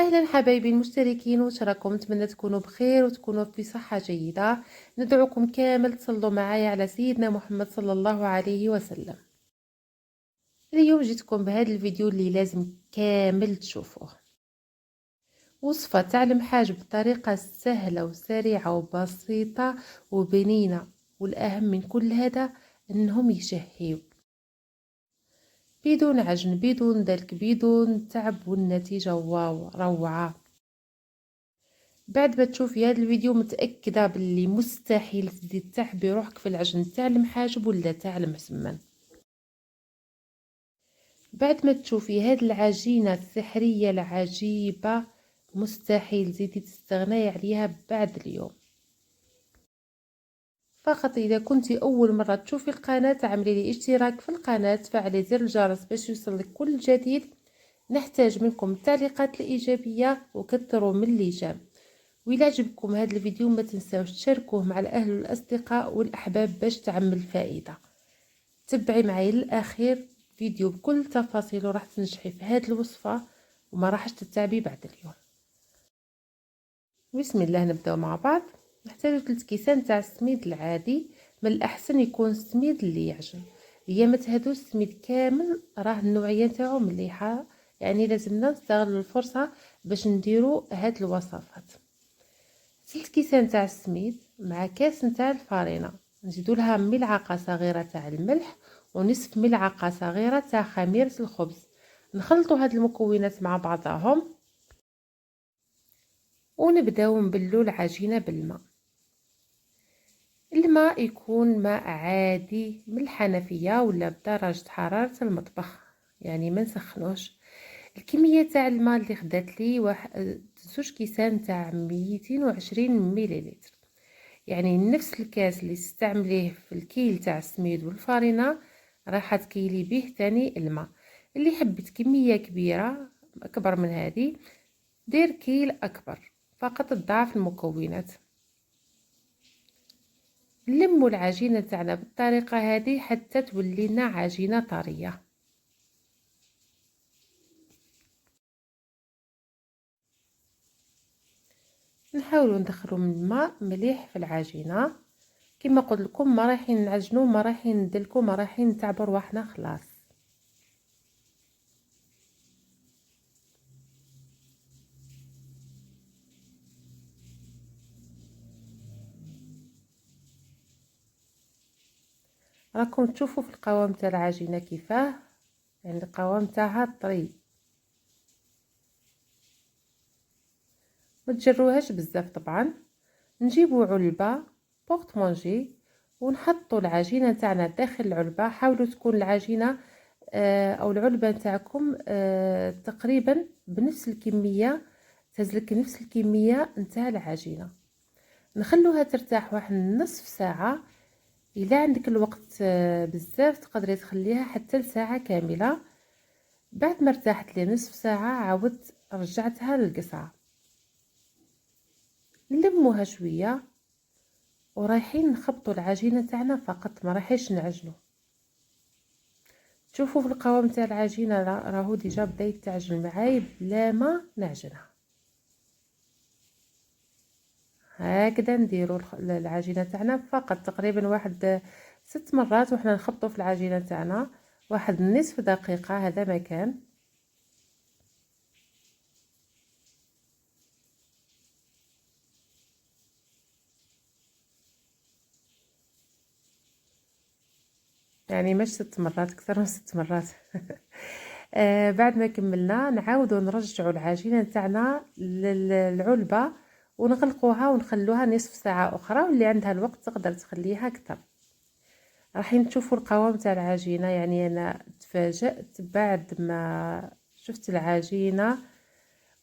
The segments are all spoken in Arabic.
أهلا حبايبي المشتركين، واش راكم؟ نتمنى تكونوا بخير وتكونوا في صحة جيدة. ندعوكم كامل تصلوا معايا على سيدنا محمد صلى الله عليه وسلم. اليوم جيتكم بهذا الفيديو اللي لازم كامل تشوفوه. وصفة تعلم حاجة بطريقة سهلة وسريعة وبسيطة وبنينة، والأهم من كل هذا أنهم يشهيو بدون عجن، بدون دلك، بدون تعب، والنتيجة واو روعة. بعد ما تشوفي هذا الفيديو متأكدة باللي مستحيل تزيد تحبي روحك في العجن تاع المحاجب ولا تاع المسمن. بعد ما تشوفي هذه العجينة السحرية العجيبة مستحيل تزيدي تستغني عليها بعد اليوم. فقط إذا كنتي أول مرة تشوفي القناة اعملي لي اشتراك في القناة، فعلي زر الجرس باش يوصلك كل جديد. نحتاج منكم التعليقات الإيجابية وكثروا من اللجام. وإلا عجبكم هذا الفيديو ما تنساوش تشاركوه مع الأهل والأصدقاء والأحباب باش تعمل فائدة. تبعي معي للأخير فيديو بكل تفاصيله، راح تنجحي في هذه الوصفة وما راحش تتعبي بعد اليوم. بسم الله نبداو مع بعض. نحتاج 3 كيسان تاع السميد العادي، من الأحسن يكون السميد اللي يعجن. هي ما تهدوش السميد كامل، راه النوعية تاعو مليحة، يعني لازمنا نستغل الفرصة باش نديرو هاد الوصفات. 3 كيسان تاع السميد مع كاس نتاع الفارينة، نزيدو لها ملعقه صغيره تاع الملح ونصف ملعقه صغيره تاع خميره الخبز. نخلطوا هاد المكونات مع بعضهم ونبداو نبلو العجينه بالماء. الماء يكون ماء عادي من الحنفيه ولا بدرجه حراره المطبخ، يعني ما نسخنوش. الكميه تاع الماء اللي خدات لي 2 كيسان تاع 220 مليلتر، يعني نفس الكاس اللي تستعمليه في الكيل تاع السميد والفارينة راح تكيلي به تاني الماء. اللي حبت كمية كبيرة اكبر من هذه دير كيل اكبر، فقط تضاعف المكونات. نلموا العجينة تاعنا بالطريقة هذه حتى تولي لنا عجينة طرية. نحاولوا ندخلوا من الماء مليح في العجينة، كما قلت لكم ما رايحين نعجنوا، ما رايحين ندلكوا، ما رايحين نتعبوا رواحنا خلاص. راكم تشوفوا في القوام تاع العجينه كيفاه، يعني القوام تاعها طري، ما تجروهاش بزاف. طبعا نجيبوا علبه بورطمونجي ونحطوا العجينه تاعنا داخل العلبه. حاولوا تكون العجينه او العلبه تاعكم تقريبا بنفس الكميه، تهزلك نفس الكميه نتاع العجينه. نخلوها ترتاح واحد نصف ساعه. الا عندك الوقت بزاف تقدري تخليها حتى لساعه كامله. بعد ما ارتاحت لي نصف ساعه عاودت رجعتها للقصعه. نلموها شويه ورايحين نخبطوا العجينه تاعنا فقط، ما رايحينش نعجنوا. تشوفوا في القوام تاع العجينه راهو ديجا بدا يتعجن معايا بلا ما نعجنها. هكذا نديروا العجينه تاعنا فقط تقريبا واحد 6 مرات وحنا نخبطوا في العجينه تاعنا واحد نصف دقيقه، هذا ما كان. يعني مش 6 مرات، اكثر من 6 مرات. بعد ما كملنا نعاودوا نرجعوا العجينه تاعنا للعلبه ونغلقوها ونخلوها نصف ساعه اخرى، واللي عندها الوقت تقدر تخليها اكثر. راح تشوفوا القوام تاع العجينه، يعني انا تفاجأت بعد ما شفت العجينه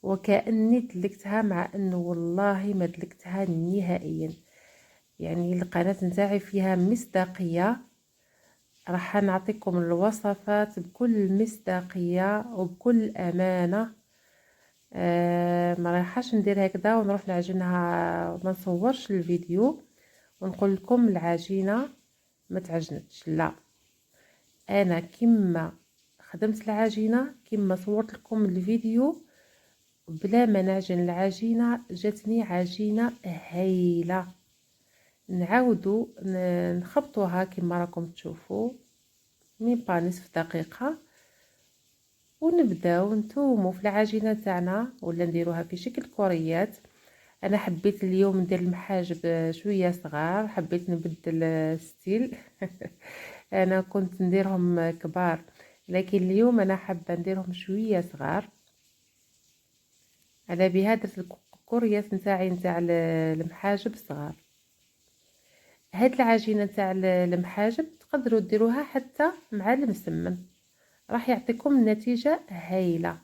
وكأني دلكتها، مع انه والله ما دلكتها نهائيا. يعني القناه نتاعي فيها مصداقيه، راح نعطيكم الوصفات بكل مصداقيه وبكل امانه. ما رايحاش ندير هكذا ونروح نعجنها وما نصورش الفيديو ونقول لكم العجينه ما تعجنتش. لا، انا كما خدمت العجينه كما صورت لكم الفيديو بلا ما نعجن العجينة جاتني عجينة هايلة. نعاودو نخبطوها كما راكم تشوفوا من با نصف دقيقة، ونبداو نتومو في العجينة تاعنا ولا نديروها في شكل كوريات. انا حبيت اليوم ندير المحاجب شويه صغار، حبيت نبدل ستيل. انا كنت نديرهم كبار، لكن اليوم انا حابه نديرهم شويه صغار. على بها درت الكوريات نتاعي نتاع المحاجب صغار. هاد العجينه نتاع المحاجب تقدروا ديروها حتى مع المسمن، راح يعطيكم نتيجه هايله.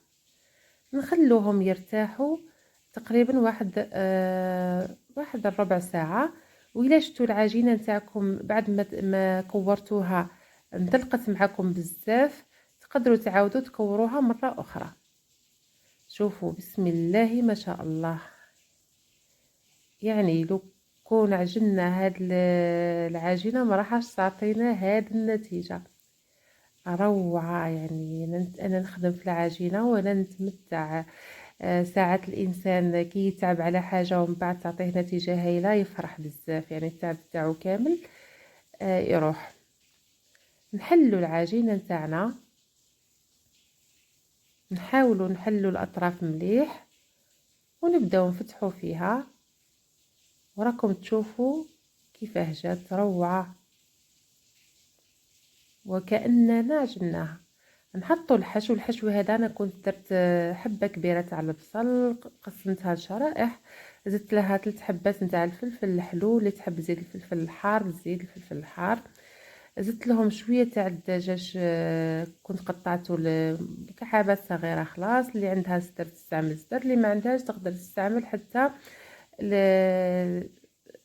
نخلوهم يرتاحوا تقريبا واحد الربع ساعة. وإلا شفتوا العجينة نتاعكم بعد ما كورتوها مدلقت معكم بزاف، تقدروا تعاودوا تكوروها مرة أخرى. شوفوا بسم الله ما شاء الله، يعني لو كون عجنا هاد العجينة ما راحش تعطينا هاد النتيجة روعة. يعني أنا نخدم في العجينة وأنا نتمتع. ساعات الانسان كي يتعب على حاجه ومن بعد تعطيه نتيجه هايله يفرح بزاف، يعني التعب تاعو كامل يروح. نحلو العجينه نتاعنا، نحاولوا نحلو الاطراف مليح ونبداو نفتحوا فيها، وراكم تشوفوا كيفاه جات روعه وكاننا عجناها. نحطوا الحشو هذا انا كنت درت حبه كبيره تاع البصل قسمتها لشرائح، زدت لها 3 حبات نتاع الفلفل الحلو، اللي تحب تزيد الفلفل الحار زيد الفلفل الحار. زدت لهم شويه تاع الدجاج كنت قطعته لمكعبات صغيره. خلاص اللي عندها تقدر تستعمل زدر، اللي ما عندهاش تقدر تستعمل حتى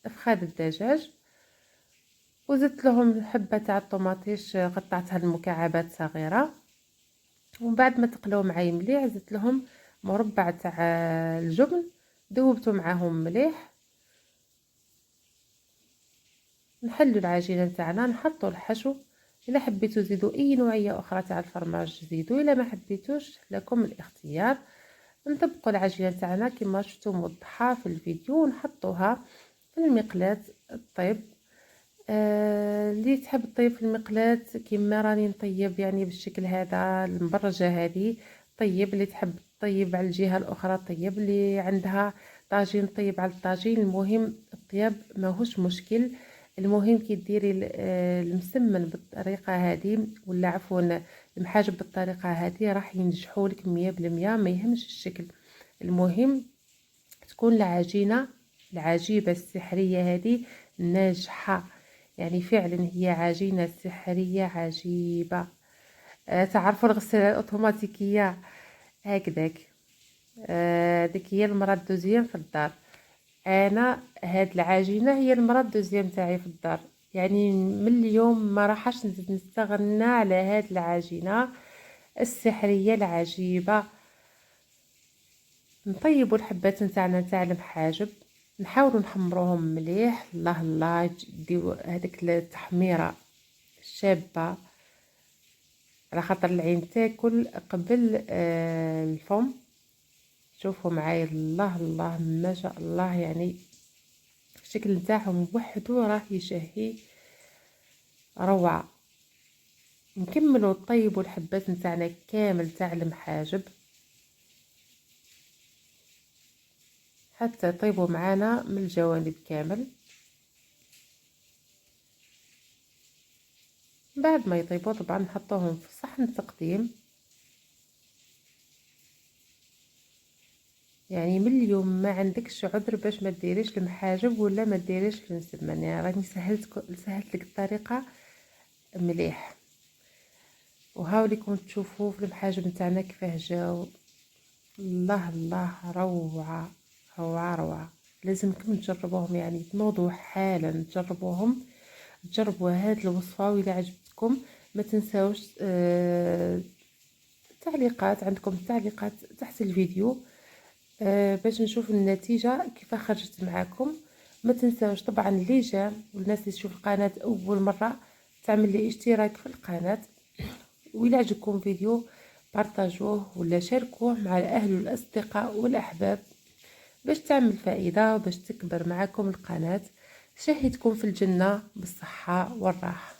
افخاذ الدجاج. وزدت لهم حبه تاع الطوماطيش قطعتها لمكعبات صغيره. ومن بعد ما تقلاو معايا مليح زدت لهم مربع تاع الجبن، ذوبته معاهم مليح. نحلوا العجينه نتاعنا، نحطوا الحشو. الا حبيتوا تزيدوا اي نوعيه اخرى تاع الفرماج زيدوا، الا ما حبيتوش لكم الاختيار. نطبقوا العجينه تاعنا كما شفتوا موضحه في الفيديو، ونحطوها في المقلاة الطيب. اللي تحب تطيب في المقلاة كما راني نطيب يعني بالشكل هذا المبرجه هذه طيب، اللي تحب تطيب على الجهه الاخرى طيب، اللي عندها طاجين طيب على الطاجين. المهم الطياب ماهوش مشكل، المهم كي ديري المسمن بالطريقه هذه ولا عفوا المحاجب بالطريقه هذه راح ينجحوا لك 100%. ما يهمش الشكل، المهم تكون العجينه العجيبه السحريه هذه ناجحه. يعني فعلا هي عجينة سحرية عجيبة. تعرفوا الغسالة الأوتوماتيكية هكذاك. ديك هي المرة الدوزيام في الدار. أنا هاد العجينة هي المرة الدوزيام تاعي في الدار، يعني من اليوم ما راحش نستغنى على هاد العجينة السحرية العجيبة. نطيبوا الحبات نتاعنا تاع المحاجب، نحاولوا نحمروهم مليح. الله الله ديو هذيك التحميره شابه، على خاطر العين تاكل قبل الفم. شوفوا معايا الله الله ما شاء الله، يعني الشكل نتاعهم وحده راه يشهي روعه. نكملوا طيبوا الحبات نتاعنا كامل تاع المحاجب حتى يطيبوا معانا من الجوانب كامل. بعد ما يطيبوا طبعا نحطوهم في صحن التقديم. يعني من اليوم ما عندكش عذر باش ما ديريش المحاجب ولا ما ديريش المسمن، يعني راني سهلت لك الطريقه مليح. وهاوليكم تشوفوا في المحاجب نتاعنا كيفاه جاو. الله الله روعه روعه روعه. لازمكم تجربوهم، يعني تنوضوا حالا تجربوهم. تجربوا هاد الوصفه وإلا عجبتكم ما تنساوش تعليقات، عندكم تعليقات تحت الفيديو باش نشوف النتيجة كيف خرجت معاكم. ما تنساوش طبعا اللي جا والناس اللي تشوف القناة أول مرة تعمل لي اشتراك في القناة. وإلا عجبكم فيديو بارطاجوه ولا شاركوه مع الاهل والاصدقاء والاحباب باش تعمل فائده وباش تكبر معكم القناه. شاهدكم في الجنه بالصحه والراحه.